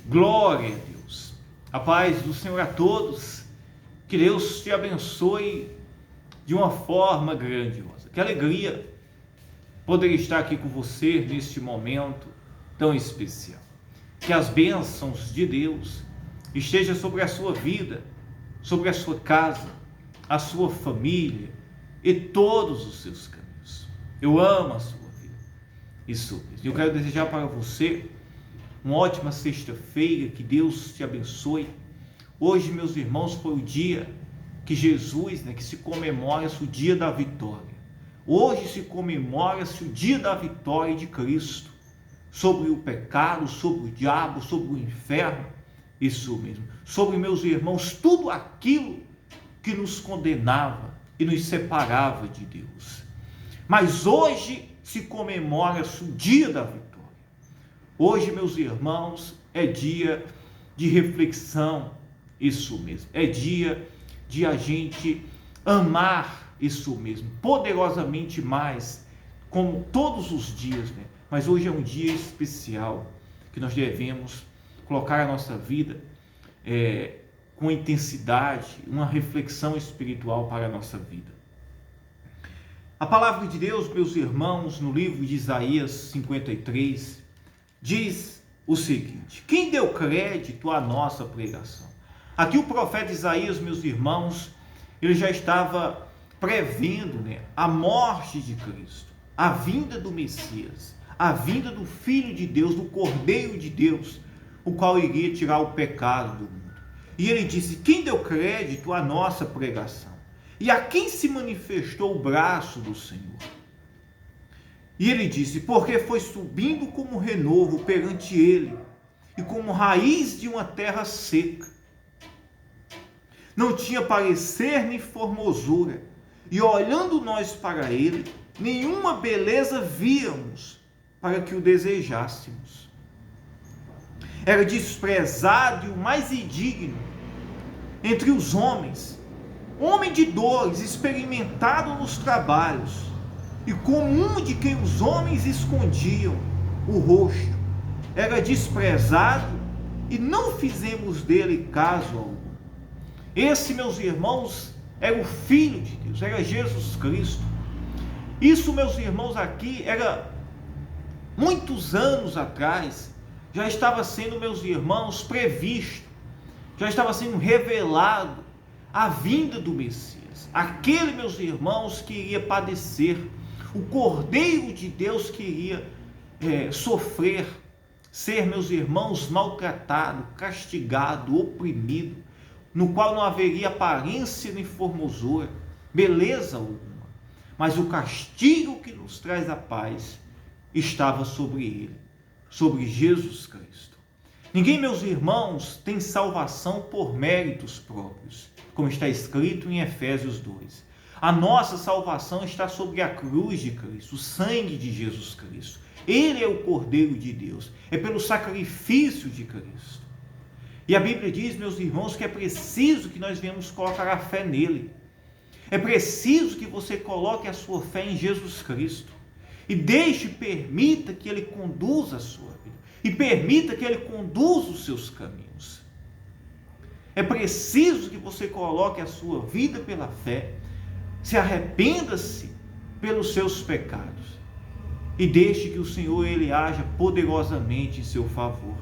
Glória a Deus. A paz do Senhor a todos. Que Deus te abençoe de uma forma grandiosa. Que alegria poder estar aqui com você neste momento tão especial. Que as bênçãos de Deus estejam sobre a sua vida, sobre a sua casa, a sua família e todos os seus caminhos. Eu amo a sua vida. Isso mesmo. Eu quero desejar para você uma ótima sexta-feira, que Deus te abençoe. Hoje, meus irmãos, foi o dia que Jesus, que se comemora-se o dia da vitória. Hoje se comemora-se o dia da vitória de Cristo sobre o pecado, sobre o diabo, sobre o inferno. Isso mesmo. Sobre, meus irmãos, tudo aquilo que nos condenava e nos separava de Deus. Mas hoje se comemora-se o dia da vitória. Hoje, meus irmãos, é dia de reflexão, isso mesmo. É dia de a gente amar, isso mesmo, poderosamente mais, como todos os dias, Mas hoje é um dia especial que nós devemos colocar a nossa vida com intensidade, uma reflexão espiritual para a nossa vida. A palavra de Deus, meus irmãos, no livro de Isaías 53, diz o seguinte: quem deu crédito à nossa pregação? Aqui o profeta Isaías, meus irmãos, ele já estava prevendo a morte de Cristo, a vinda do Messias, a vinda do Filho de Deus, do Cordeiro de Deus, o qual iria tirar o pecado do mundo. E ele disse: quem deu crédito à nossa pregação? E a quem se manifestou o braço do Senhor? E ele disse: porque foi subindo como renovo perante ele, e como raiz de uma terra seca. Não tinha parecer nem formosura, e olhando nós para ele, nenhuma beleza víamos para que o desejássemos. Era desprezado e o mais indigno entre os homens, homem de dores, experimentado nos trabalhos, e como um de quem os homens escondiam o rosto. Era desprezado e não fizemos dele caso algum. Esse, meus irmãos, era o Filho de Deus, era Jesus Cristo. Isso, meus irmãos, aqui era muitos anos atrás, já estava sendo, meus irmãos, previsto, já estava sendo revelado a vinda do Messias, aquele, meus irmãos, que iria padecer, o Cordeiro de Deus que iria sofrer, ser, meus irmãos, maltratado, castigado, oprimido, no qual não haveria aparência nem formosura, beleza alguma, mas o castigo que nos traz a paz estava sobre ele, sobre Jesus Cristo. Ninguém, meus irmãos, tem salvação por méritos próprios, como está escrito em Efésios 2. A nossa salvação está sobre a cruz de Cristo, o sangue de Jesus Cristo. Ele é o Cordeiro de Deus, é pelo sacrifício de Cristo. E a Bíblia diz, meus irmãos, que é preciso que nós venhamos colocar a fé nele. É preciso que você coloque a sua fé em Jesus Cristo. E permita que ele conduza a sua vida. E permita que ele conduza os seus caminhos. É preciso que você coloque a sua vida pela fé. Se arrependa-se pelos seus pecados. E deixe que o Senhor, ele haja poderosamente em seu favor.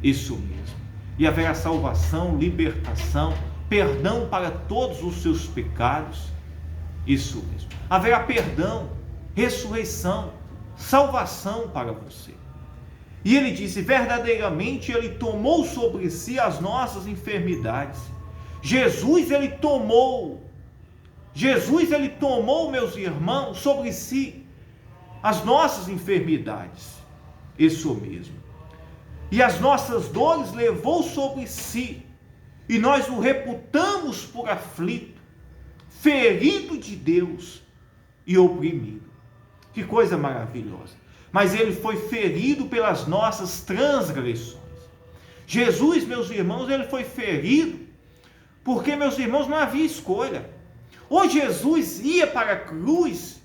Isso mesmo. E haverá salvação, libertação, perdão para todos os seus pecados. Isso mesmo. Haverá perdão, ressurreição, salvação para você. E ele disse: verdadeiramente ele tomou sobre si as nossas enfermidades. Jesus ele tomou, meus irmãos, sobre si as nossas enfermidades. Isso mesmo. E as nossas dores levou sobre si, e nós o reputamos por aflito, ferido de Deus e oprimido. Que coisa maravilhosa! Mas ele foi ferido pelas nossas transgressões. Jesus, meus irmãos, ele foi ferido porque, meus irmãos, não havia escolha. Ou Jesus ia para a cruz,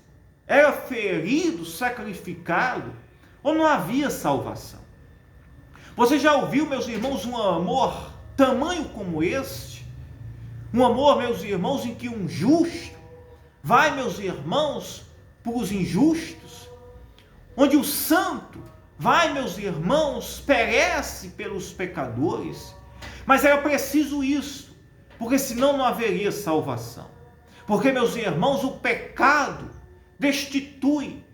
era ferido, sacrificado, ou não havia salvação. Você já ouviu, meus irmãos, um amor tamanho como este? Um amor, meus irmãos, em que um justo vai, meus irmãos, por os injustos, onde o santo vai, meus irmãos, perece pelos pecadores. Mas era preciso isso, porque senão não haveria salvação. Porque, meus irmãos, o pecado destitui,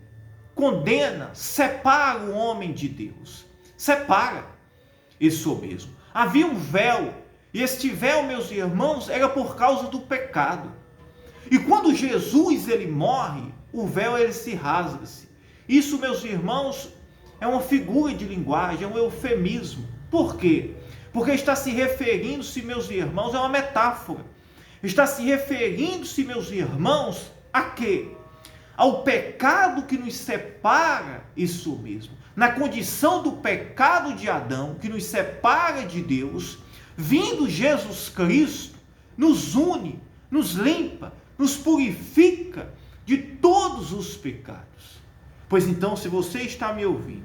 condena, separa o homem de Deus. Separa. Isso mesmo. Havia um véu, e este véu, meus irmãos, era por causa do pecado. E quando Jesus ele morre, o véu ele se rasga-se. Isso, meus irmãos, é uma figura de linguagem, é um eufemismo. Por quê? Porque está se referindo-se, meus irmãos, é uma metáfora. Está se referindo-se, meus irmãos, a quê? Ao pecado que nos separa, isso mesmo. Na condição do pecado de Adão, que nos separa de Deus, vindo Jesus Cristo, nos une, nos limpa, nos purifica de todos os pecados. Pois então, se você está me ouvindo,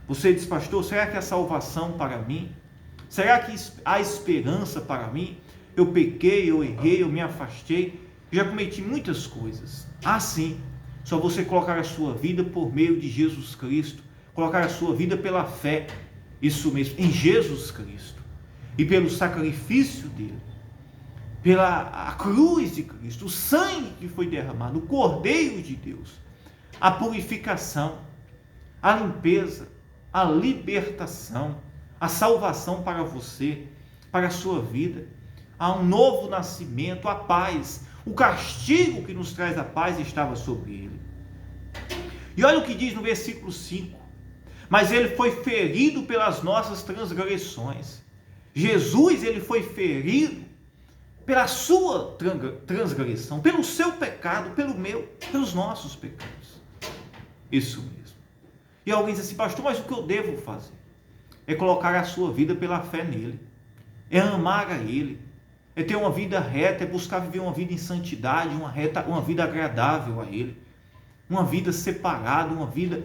você diz, pastor, será que há salvação para mim? Será que há esperança para mim? Eu pequei, eu errei, eu me afastei, já cometi muitas coisas. Ah, sim, só você colocar a sua vida por meio de Jesus Cristo, colocar a sua vida pela fé, isso mesmo, em Jesus Cristo, e pelo sacrifício dele, pela a cruz de Cristo, o sangue que foi derramado, o Cordeiro de Deus, a purificação, a limpeza, a libertação, a salvação para você, para a sua vida, há um novo nascimento, a paz, o castigo que nos traz a paz estava sobre ele. E olha o que diz no versículo 5, mas ele foi ferido pelas nossas transgressões. Jesus, ele foi ferido pela sua transgressão, pelo seu pecado, pelo meu, pelos nossos pecados. Isso mesmo. E alguém diz assim, pastor, mas o que eu devo fazer? É colocar a sua vida pela fé nele, é amar a ele, é ter uma vida reta, é buscar viver uma vida em santidade, uma vida agradável a ele, uma vida separada, uma vida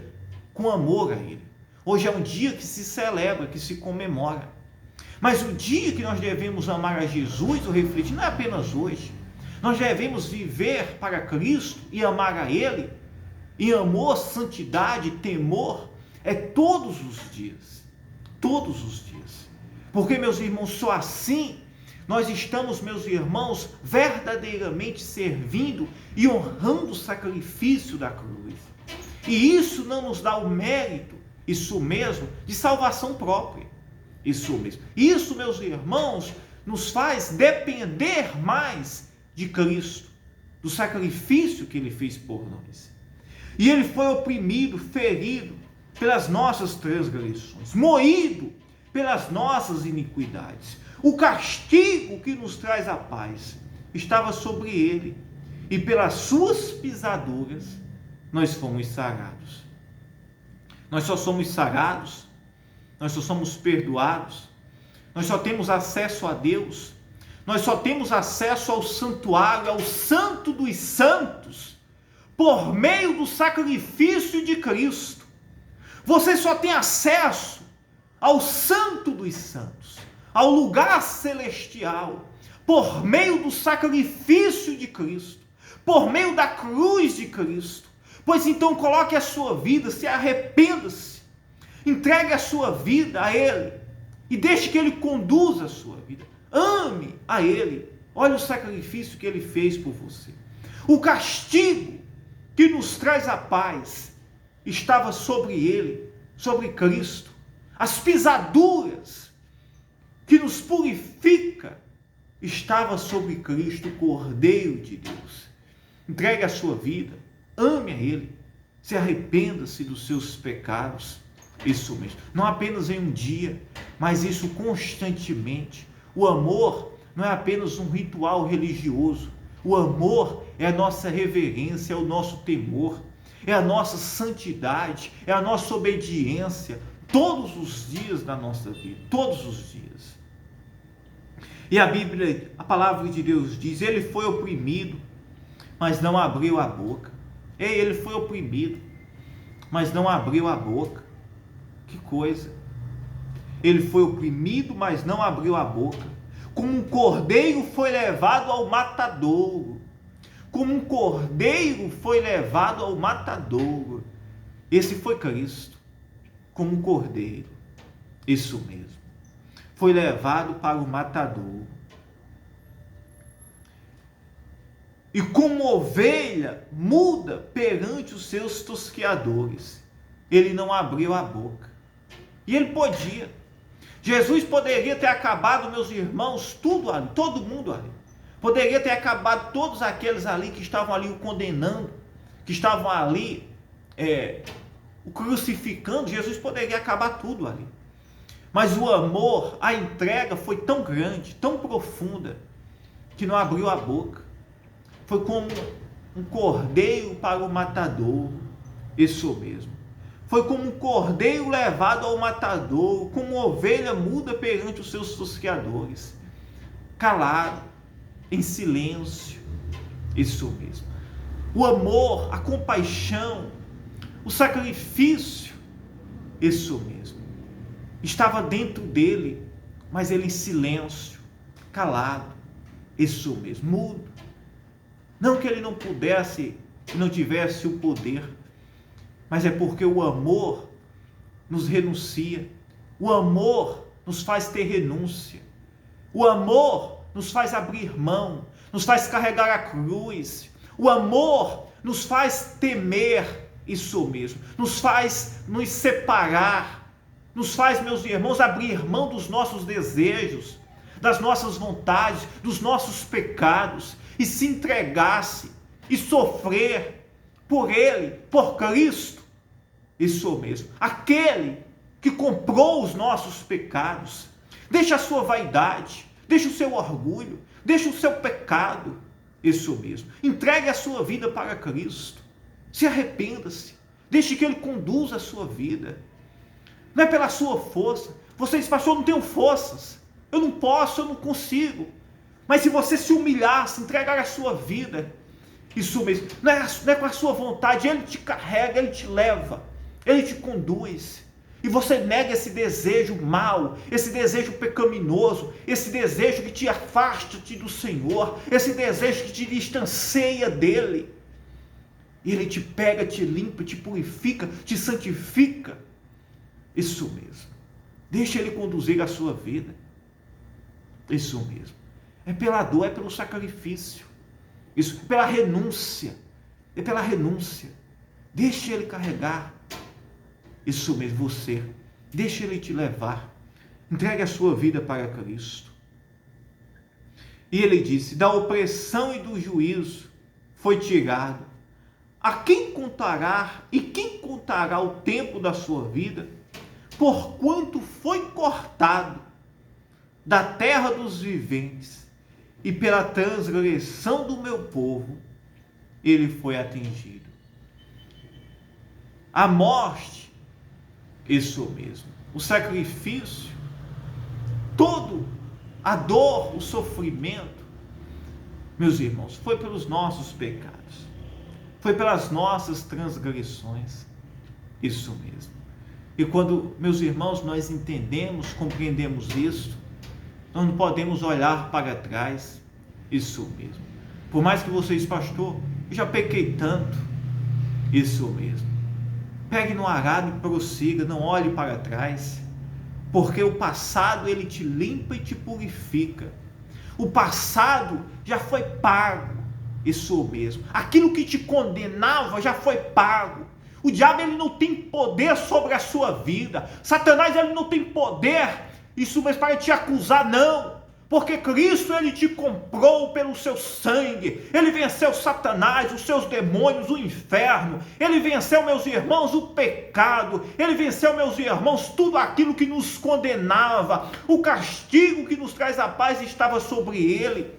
com amor a ele. Hoje é um dia que se celebra, que se comemora. Mas o dia que nós devemos amar a Jesus, ou refletir, não é apenas hoje. Nós devemos viver para Cristo e amar a ele, em amor, santidade, temor, é todos os dias. Todos os dias. Porque, meus irmãos, só assim nós estamos, meus irmãos, verdadeiramente servindo e honrando o sacrifício da cruz. E isso não nos dá o mérito, isso mesmo, de salvação própria. Isso mesmo. Isso, meus irmãos, nos faz depender mais de Cristo, do sacrifício que ele fez por nós. E ele foi oprimido, ferido pelas nossas transgressões, moído pelas nossas iniquidades. O castigo que nos traz a paz estava sobre ele, e pelas suas pisaduras nós fomos sarados. Nós só somos sarados, nós só somos perdoados, nós só temos acesso a Deus, nós só temos acesso ao santuário, ao santo dos santos, por meio do sacrifício de Cristo. Você só tem acesso ao santo dos santos, ao lugar celestial, por meio do sacrifício de Cristo, por meio da cruz de Cristo. Pois então coloque a sua vida, se arrependa-se, entregue a sua vida a Ele e deixe que Ele conduza a sua vida. Ame a Ele. Olha o sacrifício que Ele fez por você. O castigo que nos traz a paz estava sobre Ele, sobre Cristo. As pisaduras que nos purifica estava sobre Cristo, o Cordeiro de Deus. Entregue a sua vida, ame a Ele, se arrependa-se dos seus pecados. Isso mesmo, não apenas em um dia, mas isso constantemente. O amor não é apenas um ritual religioso. O amor é a nossa reverência, é o nosso temor, é a nossa santidade, é a nossa obediência, todos os dias da nossa vida, todos os dias. E a Bíblia, a palavra de Deus diz, ele foi oprimido, mas não abriu a boca. Ele foi oprimido, mas não abriu a boca. Que coisa! Ele foi oprimido, mas não abriu a boca. Como um cordeiro foi levado ao matadouro. Como um cordeiro foi levado ao matadouro. Esse foi Cristo. Como um cordeiro. Isso mesmo. Foi levado para o matadouro. E como ovelha muda perante os seus tosqueadores. Ele não abriu a boca. E ele podia. Jesus poderia ter acabado, meus irmãos, tudo ali, todo mundo ali. Poderia ter acabado todos aqueles ali que estavam ali o condenando, que estavam ali o crucificando. Jesus poderia acabar tudo ali. Mas o amor, a entrega foi tão grande, tão profunda, que não abriu a boca. Foi como um cordeiro para o matadouro. Isso mesmo. Foi como um cordeiro levado ao matadouro, como uma ovelha muda perante os seus tosqueadores. Calado, em silêncio. Isso mesmo. O amor, a compaixão, o sacrifício, isso mesmo. Estava dentro dele, mas ele em silêncio, calado. Isso mesmo, mudo. Não que ele não pudesse, não tivesse o poder, mas é porque o amor nos renuncia. O amor nos faz ter renúncia. O amor nos faz abrir mão, nos faz carregar a cruz. O amor nos faz temer, isso mesmo, nos faz nos separar, nos faz, meus irmãos, abrir mão dos nossos desejos, das nossas vontades, dos nossos pecados, e se entregasse e sofrer por Ele, por Cristo. Isso mesmo, aquele que comprou os nossos pecados. Deixa a sua vaidade, deixa o seu orgulho, deixa o seu pecado. Isso mesmo, entregue a sua vida para Cristo. Se arrependa-se, deixe que Ele conduza a sua vida. Não é pela sua força. Você diz, pastor, eu não tenho forças, eu não posso, eu não consigo. Mas se você se humilhar, se entregar a sua vida, isso mesmo, não é com a sua vontade, Ele te carrega, Ele te leva, Ele te conduz. E você nega esse desejo mau, esse desejo pecaminoso, esse desejo que te afasta-te do Senhor, esse desejo que te distancia dEle. E Ele te pega, te limpa, te purifica, te santifica. Isso mesmo. Deixa Ele conduzir a sua vida. Isso mesmo. É pela dor, é pelo sacrifício. Isso, pela renúncia. É pela renúncia. Deixa Ele carregar. Isso mesmo, você. Deixa Ele te levar. Entregue a sua vida para Cristo. E Ele disse, da opressão e do juízo foi tirado. A quem contará e quem contará o tempo da sua vida? Porquanto foi cortado da terra dos viventes, e pela transgressão do meu povo, ele foi atingido. A morte, isso mesmo, o sacrifício, todo a dor, o sofrimento, meus irmãos, foi pelos nossos pecados, foi pelas nossas transgressões, isso mesmo. E quando, meus irmãos, nós entendemos, compreendemos isso, nós não podemos olhar para trás, isso mesmo. Por mais que vocês, pastor, eu já pequei tanto, isso mesmo. Pegue no arado e prossiga, não olhe para trás, porque o passado ele te limpa e te purifica. O passado já foi pago, isso mesmo. Aquilo que te condenava já foi pago. O diabo ele não tem poder sobre a sua vida. Satanás ele não tem poder, isso mesmo, para te acusar, não. Porque Cristo ele te comprou pelo seu sangue. Ele venceu Satanás, os seus demônios, o inferno. Ele venceu, meus irmãos, o pecado. Ele venceu, meus irmãos, tudo aquilo que nos condenava. O castigo que nos traz a paz estava sobre ele.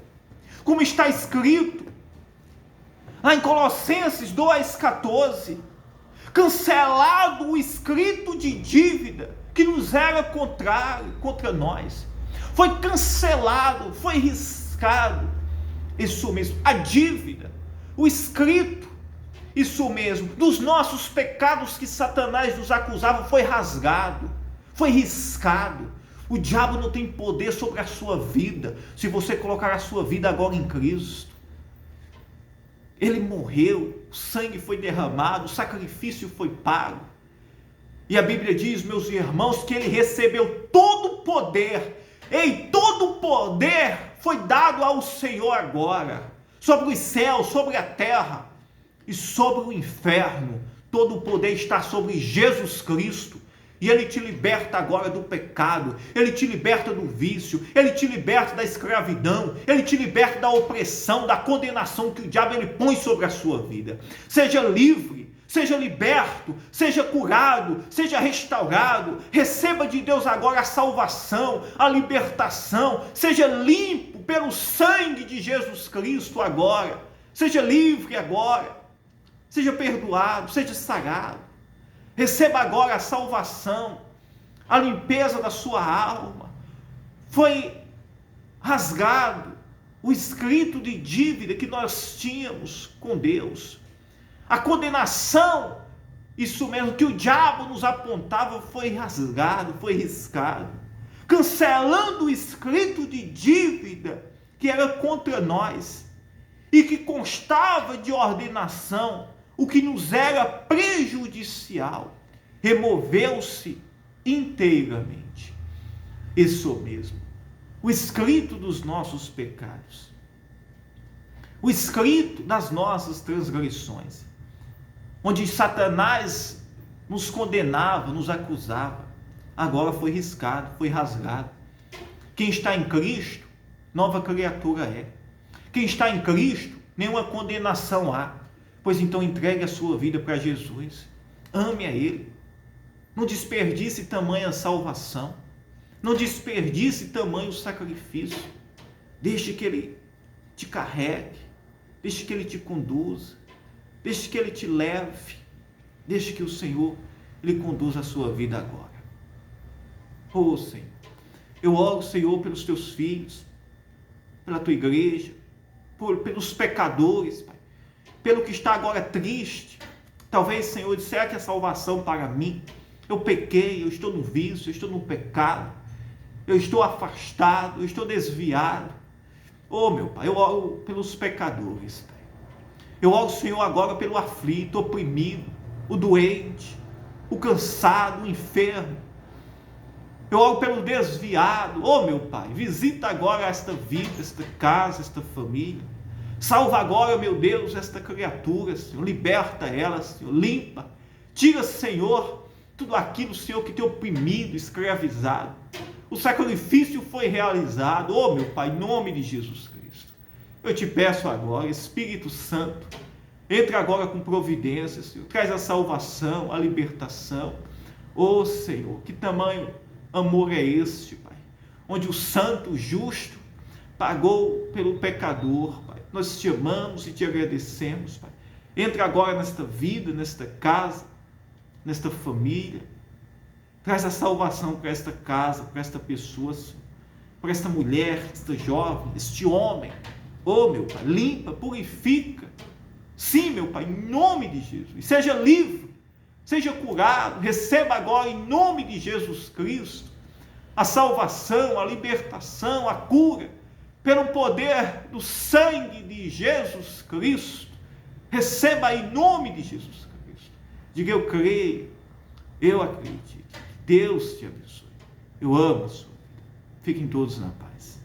Como está escrito lá em Colossenses 2,14. Cancelado o escrito de dívida que nos era contrário, contra nós. Foi cancelado, foi riscado, isso mesmo, a dívida, o escrito, isso mesmo, dos nossos pecados que Satanás nos acusava, foi rasgado, foi riscado. O diabo não tem poder sobre a sua vida, se você colocar a sua vida agora em Cristo. Ele morreu, o sangue foi derramado, o sacrifício foi pago. E a Bíblia diz, meus irmãos, que ele recebeu todo o poder. Todo o poder foi dado ao Senhor agora, sobre os céus, sobre a terra e sobre o inferno. Todo o poder está sobre Jesus Cristo. E ele te liberta agora do pecado, ele te liberta do vício, ele te liberta da escravidão, ele te liberta da opressão, da condenação que o diabo ele põe sobre a sua vida. Seja livre, seja liberto, seja curado, seja restaurado. Receba de Deus agora a salvação, a libertação. Seja limpo pelo sangue de Jesus Cristo agora. Seja livre agora. Seja perdoado, seja sarado. Receba agora a salvação, a limpeza da sua alma. Foi rasgado o escrito de dívida que nós tínhamos com Deus. A condenação, isso mesmo, que o diabo nos apontava, foi rasgado, foi riscado. Cancelando o escrito de dívida que era contra nós e que constava de ordenação, o que nos era prejudicial, removeu-se inteiramente. Isso mesmo, o escrito dos nossos pecados, o escrito das nossas transgressões, onde Satanás nos condenava, nos acusava, agora foi riscado, foi rasgado. Quem está em Cristo, nova criatura é. Quem está em Cristo, nenhuma condenação há. Pois então entregue a sua vida para Jesus, ame a Ele, não desperdice tamanha salvação, não desperdice tamanho sacrifício, deixe que Ele te carregue, deixe que Ele te conduza, deixe que Ele te leve, deixe que o Senhor Ele conduza a sua vida agora. Oh Senhor, eu oro, Senhor, pelos teus filhos, pela tua igreja, pelos pecadores, Pai, pelo que está agora triste. Talvez, Senhor, será que a salvação para mim? Eu pequei, eu estou no vício, eu estou no pecado, eu estou afastado, eu estou desviado. Oh meu Pai, eu oro pelos pecadores, Pai. Eu oro, Senhor, agora pelo aflito, oprimido, o doente, o cansado, o enfermo. Eu oro pelo desviado. Oh meu Pai, visita agora esta vida, esta casa, esta família. Salva agora, meu Deus, esta criatura, Senhor. Liberta ela, Senhor. Limpa. Tira, Senhor, tudo aquilo, Senhor, que tem oprimido, escravizado. O sacrifício foi realizado. Oh, meu Pai, em nome de Jesus Cristo. Eu te peço agora, Espírito Santo, entre agora com providência, Senhor. Traz a salvação, a libertação. Oh, Senhor, que tamanho amor é este, Pai? Onde o santo, o justo, pagou pelo pecador, Pai. Nós te amamos e te agradecemos, Pai. Entra agora nesta vida, nesta casa, nesta família. Traz a salvação para esta casa, para esta pessoa, Senhor. Para esta mulher, esta jovem, este homem. Oh, meu Pai, limpa, purifica. Sim, meu Pai, em nome de Jesus. Seja livre, seja curado. Receba agora, em nome de Jesus Cristo, a salvação, a libertação, a cura, pelo poder do sangue de Jesus Cristo. Receba em nome de Jesus Cristo. Diga: eu creio, eu acredito. Deus te abençoe. Eu amo a sua vida. Fiquem todos na paz.